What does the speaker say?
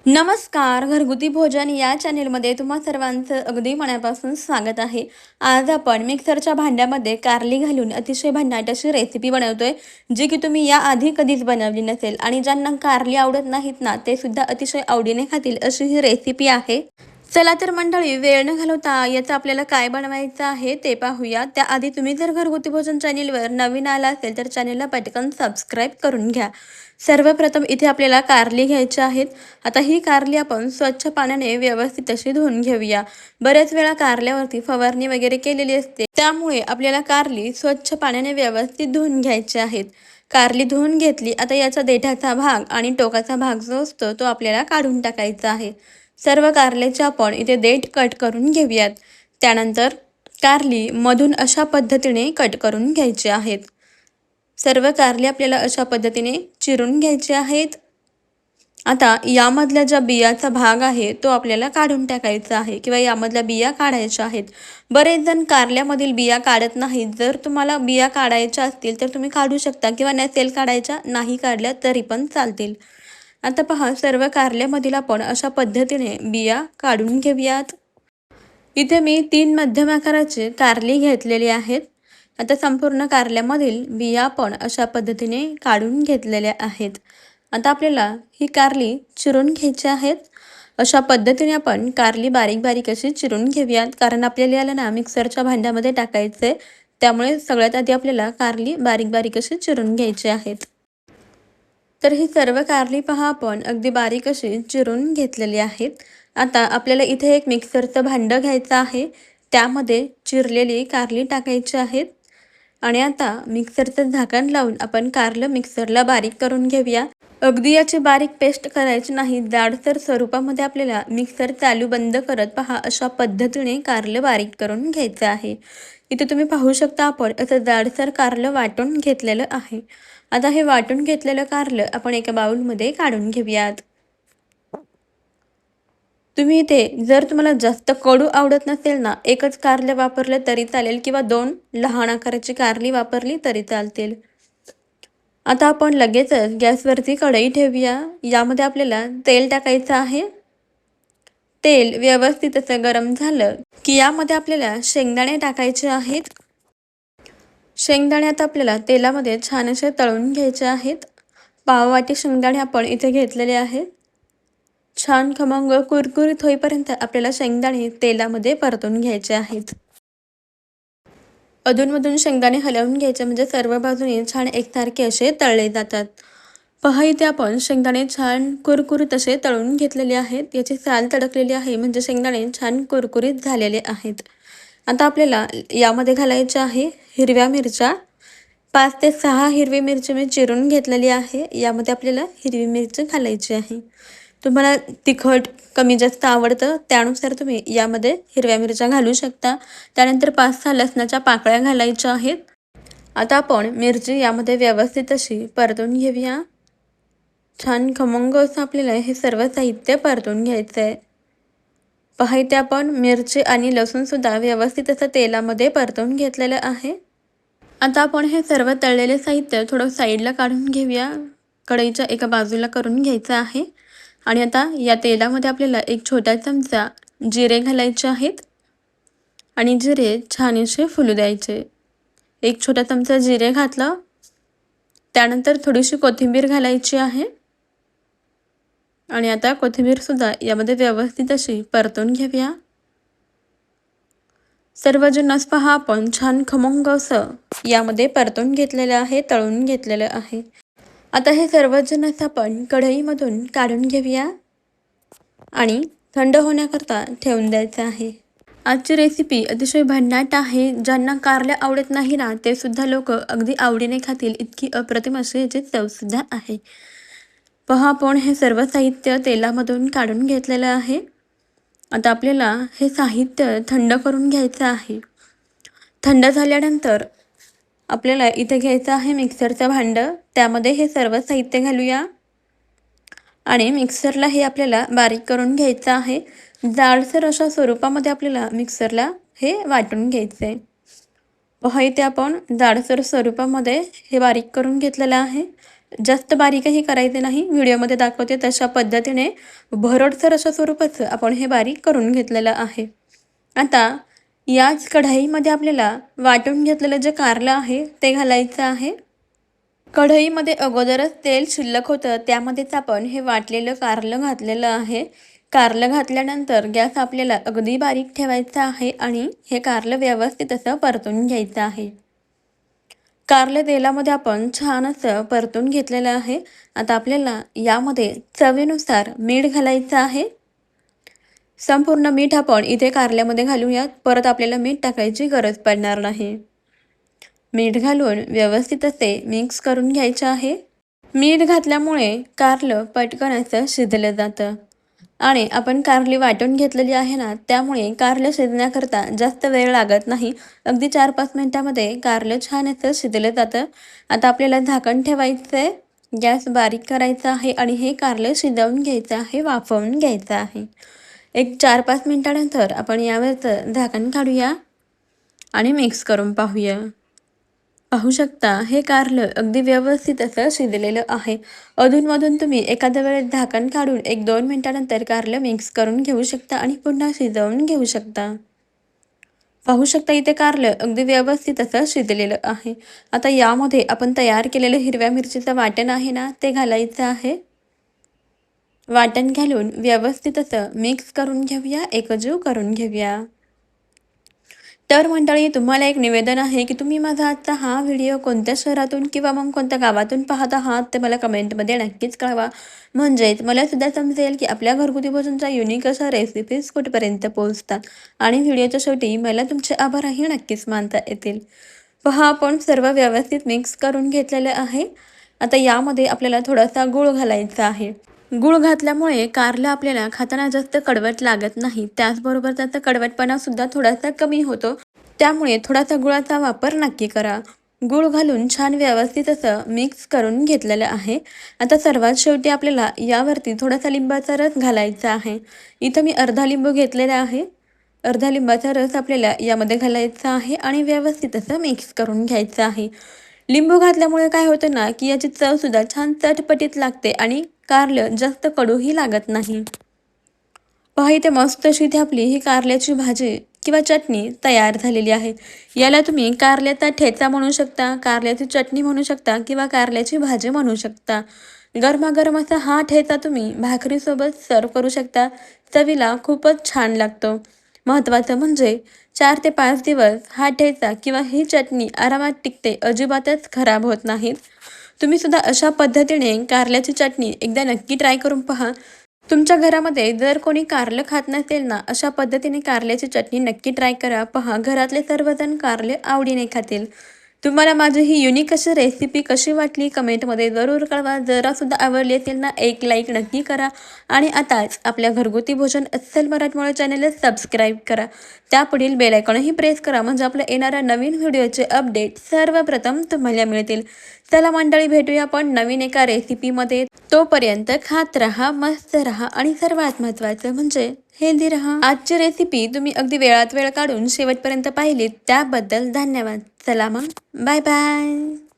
नमस्कार. घरगुती भोजन या चॅनेलमध्ये तुम्हा सर्वांचं अगदी मनापासून स्वागत आहे. आज आपण मिक्सरच्या भांड्यामध्ये कारली घालून अतिशय भन्नाट अशी रेसिपी बनवतोय, जी की तुम्ही याआधी कधीच बनवली नसेल आणि ज्यांना कारली आवडत नाहीत ना, ते सुद्धा अतिशय आवडीने खातील अशी ही रेसिपी आहे. चला तर मंडळी, वेळ न घालवता याचं आपल्याला काय बनवायचं आहे ते पाहूया. त्याआधी तुम्ही जर घरगुती भोजन चॅनेलवर नवीन आला असेल तर चॅनेलला पटकन सबस्क्राईब करून घ्या. सर्वप्रथम इथे आपल्याला कारली घ्यायची आहेत. आता ही कारली आपण स्वच्छ पाण्याने व्यवस्थित अशी धुवून घेऊया. बऱ्याच वेळा कारल्यावरती फवारणी वगैरे केलेली असते, त्यामुळे आपल्याला कारली स्वच्छ पाण्याने व्यवस्थित धुवून घ्यायची आहेत. कारली धुवून घेतली. आता याचा देठाचा भाग आणि टोकाचा भाग जो असतो तो आपल्याला काढून टाकायचा आहे. सर्व कारल्याचे आपण इथे देठ कट करून घेऊयात. त्यानंतर कारली मधून अशा पद्धतीने कट करून घ्यायची आहेत. सर्व कारली आपल्याला अशा पद्धतीने चिरून घ्यायचे आहेत. आता यामधल्या ज्या बियाचा भाग आहे तो आपल्याला काढून टाकायचा आहे किंवा यामधल्या बिया काढायच्या आहेत. बरेच जण कारल्यामधील बिया काढत नाहीत. जर तुम्हाला बिया काढायच्या असतील तर तुम्ही काढू शकता किंवा नसेल काढायच्या, नाही काढल्या तरी पण चालतील. आता पहा, सर्व कारल्यामधील आपण अशा पद्धतीने बिया काढून घेऊयात. इथे मी 3 मध्यम आकाराचे कारली घेतलेली आहेत. आता संपूर्ण कारल्यामधील बिया पण अशा पद्धतीने काढून घेतलेल्या आहेत. आता आपल्याला ही कारली चिरून घ्यायची आहेत. अशा पद्धतीने आपण कारली बारीक बारीक अशी चिरून घेऊयात, कारण आपल्याला याला ना मिक्सरच्या भांड्यामध्ये टाकायचे, त्यामुळे सगळ्यात आधी आपल्याला कारली बारीक बारीक अशी चिरून घ्यायची आहेत. तर ही सर्व कारली पहा आपण अगदी बारीक अशी चिरून घेतलेली आहेत. आता आपल्याला इथे एक मिक्सरचं भांडं घ्यायचं आहे. त्यामध्ये चिरलेली कारली टाकायची आहेत आणि आता मिक्सरचं झाकण लावून आपण कारलं मिक्सरला बारीक करून घेऊया. अगदी याची बारीक पेस्ट करायची नाही. जाडसर स्वरूपामध्ये आपल्याला मिक्सर चालू बंद करत पहा अशा पद्धतीने कारलं बारीक करून घ्यायचं आहे. इथे तुम्ही पाहू शकता आपण असं जाडसर कारलं वाटून घेतलेलं आहे. आता हे वाटून घेतलेलं कारलं आपण एका बाउलमध्ये काढून घेऊयात. तुम्ही इथे जर तुम्हाला जास्त कडू आवडत नसेल ना, एकच कारलं वापरलं तरी चालेल किंवा 2 लहान आकाराची कारली वापरली तरी चालतील. आता आपण लगेचच गॅसवरती कढई ठेवूया. यामध्ये आपल्याला तेल टाकायचं आहे. तेल व्यवस्थित असं गरम झालं की यामध्ये आपल्याला शेंगदाणे टाकायचे आहेत. शेंगदाणे आता आपल्याला तेलामध्ये छान असे तळून घ्यायचे आहेत. पाववाटी शेंगदाणे आपण इथे घेतलेले आहेत. छान खमंग कुरकुरीत होईपर्यंत आपल्याला शेंगदाणे तेलामध्ये परतून घ्यायचे आहेत. अधूनमधून शेंगदाणे हलवून घ्यायचे, म्हणजे सर्व बाजूने छान एकसारखे असे तळले जातात. पहा, इथे आपण शेंगदाणे छान कुरकुरीत असे तळून घेतलेले आहेत. याची साल तडकलेली आहे, म्हणजे शेंगदाणे छान कुरकुरीत झालेले आहेत. आता आपल्याला यामध्ये घालायचे आहे हिरव्या मिरच्या. 5 ते 6 हिरवी मिरची मी चिरून घेतलेली आहे. यामध्ये आपल्याला हिरवी मिरची घालायची आहे. तुम्हाला तिखट कमी जास्त आवडतं त्यानुसार तुम्ही यामध्ये हिरव्या मिरच्या घालू शकता. त्यानंतर 5-6 लसणाच्या पाकळ्या घालायच्या आहेत. आता आपण मिरची यामध्ये व्यवस्थित अशी परतून घेऊया. छान खमंग असं आपल्याला हे सर्व साहित्य परतून घ्यायचं आहे. पहा, इथे आपण मिरची आणि लसूण सुद्धा व्यवस्थित असं तेलामध्ये परतून घेतलेलं आहे. आता आपण हे सर्व तळलेले साहित्य थोडं साईडला काढून घेऊया. कढईच्या एका बाजूला करून घ्यायचं आहे. आणि आता या तेलामध्ये आपल्याला एक छोटा चमचा जिरे घालायचे आहेत आणि जिरे छान असे फुलू द्यायचे. एक छोटा चमचा जिरे घातलं. त्यानंतर थोडीशी कोथिंबीर घालायची आहे आणि आता कोथिंबीर सुद्धा यामध्ये व्यवस्थित अशी परतून घेऊया. सर्व जिन्नस पहा आपण छान खमंग असं यामध्ये परतून घेतलेलं आहे, तळून घेतलेलं आहे. आता हे सर्व जिन्नस आपण कढईमधून काढून घेऊया आणि थंड होण्याकरता ठेवून द्यायचं आहे. आजची रेसिपी अतिशय भन्नाट आहे. ज्यांना कारल्या आवडत नाही ना, ते सुद्धा लोक अगदी आवडीने खातील, इतकी अप्रतिम अशी याची चवसुद्धा आहे. पहा, आपण हे सर्व साहित्य तेलामधून काढून घेतलेलं आहे. आता आपल्याला हे साहित्य थंड करून घ्यायचं आहे. थंड झाल्यानंतर आपल्याला इथे घ्यायचं आहे मिक्सरचं भांडं. त्यामध्ये हे सर्व साहित्य घालूया आणि मिक्सरला हे आपल्याला बारीक करून घ्यायचं आहे. जाडसर अशा स्वरूपामध्ये आपल्याला मिक्सरला हे वाटून घ्यायचं आहे. पहा, इथे आपण जाडसर स्वरूपामध्ये हे बारीक करून घेतलेलं आहे. जास्त बारीकही करायचे नाही, व्हिडिओमध्ये दाखवते तशा पद्धतीने भरडसर अशा स्वरूपाचं आपण हे बारीक करून घेतलेलं आहे. आता याच कढईमध्ये आपल्याला वाटून घेतलेलं जे कारलं आहे ते घालायचं आहे. कढईमध्ये अगोदरच तेल शिल्लक होतं, त्यामध्येच आपण हे वाटलेलं कारलं घातलेलं आहे. कारलं घातल्यानंतर गॅस आपल्याला अगदी बारीक ठेवायचा आहे आणि हे कारलं व्यवस्थित असं परतून घ्यायचं आहे. कारलं तेलामध्ये आपण छान असं परतून घेतलेलं आहे. आता आपल्याला यामध्ये चवीनुसार मीठ घालायचं आहे. संपूर्ण मीठ आपण इथे कारल्यामध्ये घालूयात. परत आपल्याला मीठ टाकायची गरज पडणार नाही. मीठ घालून व्यवस्थित असे मिक्स करून घ्यायचे आहे. मीठ घातल्यामुळे कारलं पटकन असं शिजलं जातं आणि आपण कारली वाटून घेतलेली आहे ना, त्यामुळे कारलं शिजण्याकरता जास्त वेळ लागत नाही. अगदी 4-5 मिनिटामध्ये कारलं छान असं शिजलं जातं. आता आपल्याला झाकण ठेवायचं आहे, गॅस बारीक करायचा आहे आणि हे कारलं शिजवून घ्यायचं आहे, वाफवून घ्यायचं आहे. एक 4-5 मिनिटानंतर आपण यावरचं झाकण काढूया आणि मिक्स करून पाहूया. पाहू शकता हे कारलं अगदी व्यवस्थित असं शिजलेलं आहे. अधूनमधून तुम्ही एखाद्या वेळेस झाकण काढून 1-2 मिनिटानंतर कारलं मिक्स करून घेऊ शकता आणि पुन्हा शिजवून घेऊ शकता. पाहू शकता इथे कारलं अगदी व्यवस्थित असं शिजलेलं आहे. आता यामध्ये आपण तयार केलेलं हिरव्या मिरचीचं वाटण आहे ना, ते घालायचं आहे. वाटण घालून व्यवस्थित असं मिक्स करून घेऊया, एकजीव करून घेऊया. तर मंडळी, तुम्हाला एक निवेदन आहे की तुम्ही माझा आजचा हा व्हिडिओ कोणत्या शहरातून किंवा मग कोणत्या गावातून पाहत आहात ते मला कमेंटमध्ये नक्कीच कळवा. म्हणजेच मला सुद्धा समजेल की आपल्या घरगुती भोजनच्या युनिक अशा रेसिपीज कुठपर्यंत पोहोचतात आणि व्हिडिओच्या शेवटी मला तुमचे आभारही नक्कीच मानता येतील. पहा, आपण सर्व व्यवस्थित मिक्स करून घेतलेले आहे. आता यामध्ये आपल्याला थोडासा गूळ घालायचा आहे. गूळ घातल्यामुळे कारलं आपल्याला खाताना जास्त कडवट लागत नाही. त्याचबरोबर त्याचा कडवटपणासुद्धा थोडासा कमी होतो. त्यामुळे थोडासा गुळाचा वापर नक्की करा. गूळ घालून छान व्यवस्थित असं मिक्स करून घेतलेलं आहे. आता सर्वात शेवटी आपल्याला यावरती थोडासा लिंबाचा रस घालायचा आहे. इथं मी अर्धा लिंबू घेतलेला आहे. अर्धा लिंबाचा रस आपल्याला यामध्ये घालायचा आहे आणि व्यवस्थित असं मिक्स करून घ्यायचं आहे. लिंबू घातल्यामुळे काय होतं ना, की याची चवसुद्धा छान चटपटीत लागते आणि कारलं जास्त कडूही लागत नाही. पहा, इथे मस्त अशी इथे आपली ही कारल्याची भाजी किंवा चटणी तयार झालेली आहे. याला तुम्ही कारल्याचा ठेचा म्हणू शकता, कारल्याची चटणी म्हणू शकता किंवा कारल्याची भाजी म्हणू शकता. गरमागरम असा हा ठेचा तुम्ही भाकरीसोबत सर्व करू शकता. चवीला खूपच छान लागतो. महत्त्वाचं म्हणजे 4 ते 5 दिवस हा ठेचा किंवा ही चटणी आरामात टिकते, अजिबातच खराब होत नाहीत. तुम्ही सुद्धा अशा पद्धतीने कारल्याची चटणी एकदा नक्की ट्राय करून पहा. तुमच्या घरामध्ये जर कोणी कारलं खात नसेल ना, अशा पद्धतीने कारल्याची चटणी नक्की ट्राय करा. पहा, घरातले सर्वजण कारले आवडीने खातील. तुम्हाला माझी ही युनिक अशी रेसिपी कशी वाटली कमेंटमध्ये जरूर कळवा. जरासुद्धा आवडली असेल ना, एक लाईक नक्की करा आणि आताच आपल्या घरगुती भोजन अस्सल मराठमोळं चॅनलला सबस्क्राईब करा. त्यापुढील बेल आयकॉनही प्रेस करा, म्हणजे आपल्या येणाऱ्या नवीन व्हिडिओचे अपडेट सर्वप्रथम तुम्हाला मिळतील. चला मंडळी, भेटूया आपण नवीन एका रेसिपीमध्ये. तोपर्यंत खात राहा, मस्त राहा आणि सर्वात महत्त्वाचं म्हणजे हेल्दी राहा. आजची रेसिपी तुम्ही अगदी वेळात वेळ काढून शेवटपर्यंत पाहिलीत त्याबद्दल धन्यवाद. चला मग, बाय बाय.